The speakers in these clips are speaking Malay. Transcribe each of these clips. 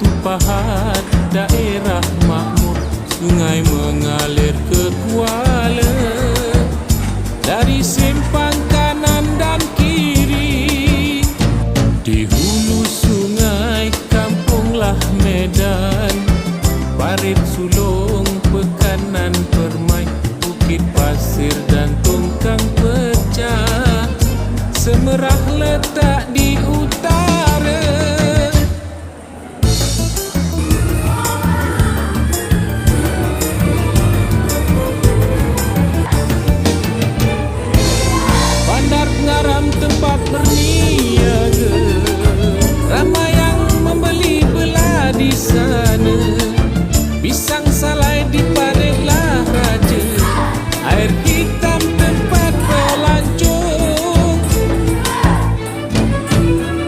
Batu Pahat daerah makmur, sungai mengalir ke Kuala. Dari simpang kanan dan kiri, di hulu sungai kampunglah Medan. Parit Sulong, Pekanan Permai, Bukit Pasir dan Tongkang Pecah. Semerah letak di utara. Bandar Pengaram tempat berniaga, ramai yang membeli belah di sana. Pisang salai di Paritlah Raja, air hitam tempat pelancong.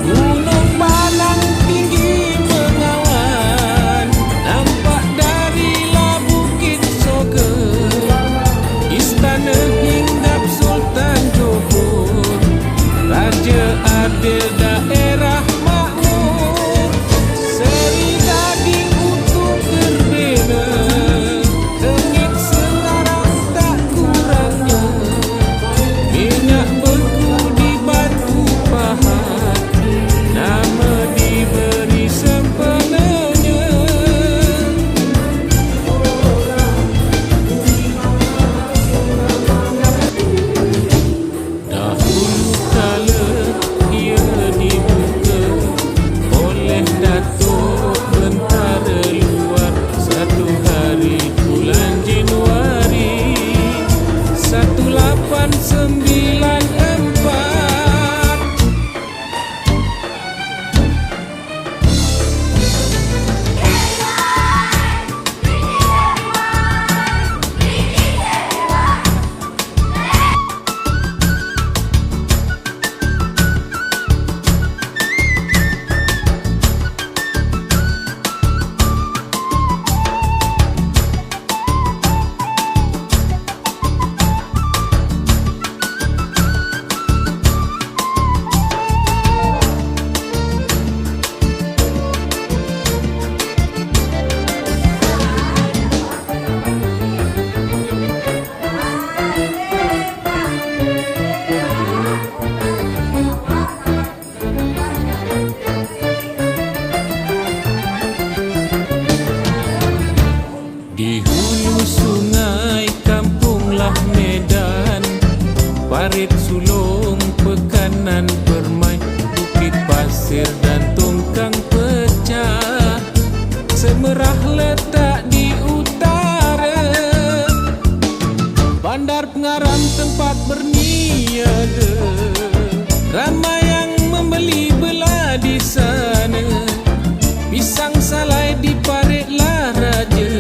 Gunung Banang tinggi mengawan, nampak darilah Bukit Soger. Istana hinggap Sultan Johor, Raja Adil daerah makmur. Seri daging utuh berbeza, tengik Selarang tak kurangnya. Minyak beku di Batu Pahat, nama diberi sempenanya. Dahulu kala ia dibuka oleh Datuk Bentara Luar, satu hari bulan Januari 1894. Di hulu sungai kampunglah Medan. Parit Sulong, Pekanan Permai, Bukit Pasir dan Tongkang Pecah. Semerah letak di utara. Bandar Pengaram tempat berniaga, ramai yang membeli belah di sana. Pisang salai di Paritlah Raja,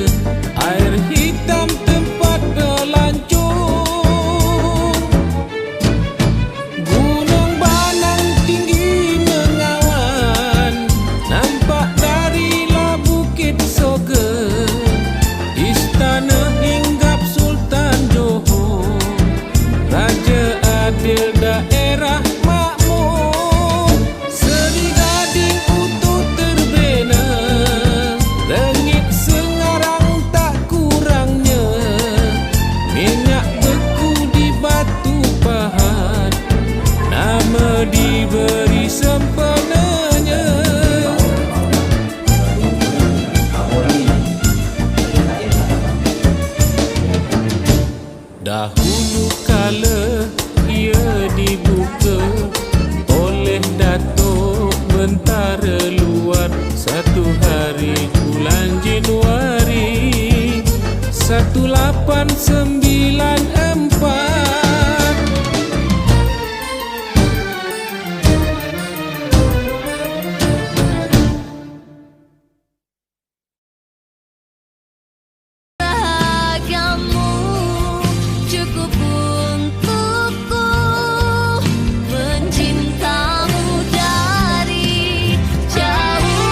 air hitam tempat pelancong. Gunung Banang tinggi mengawan, nampak darilah Bukit Soger. Istana hinggap Sultan Johor, Raja Adil daerah makmur. Seri gading utuh terbina, rengit Selarang tak kurangnya. Minyak beku di Batu Pahat, nama diberi sempenanya. Dahulu kala ia dibuka oleh Datuk Bentara Luar, satu hari bulan Januari 1894. Bahagiamu cukup untukku, mencintamu dari jauh.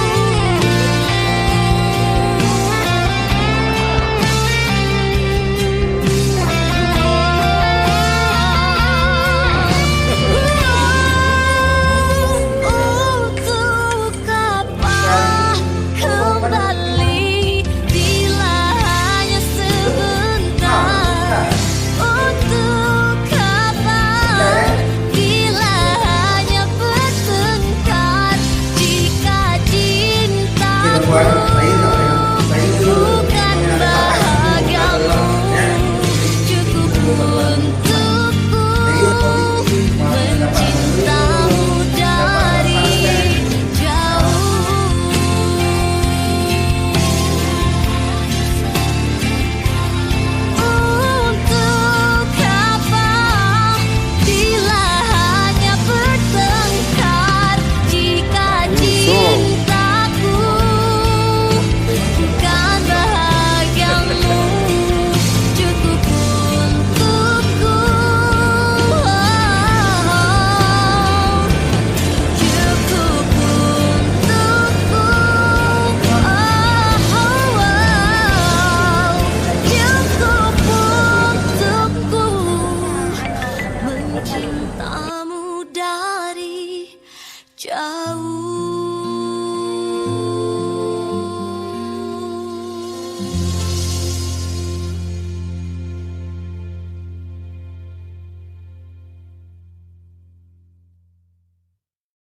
jauh.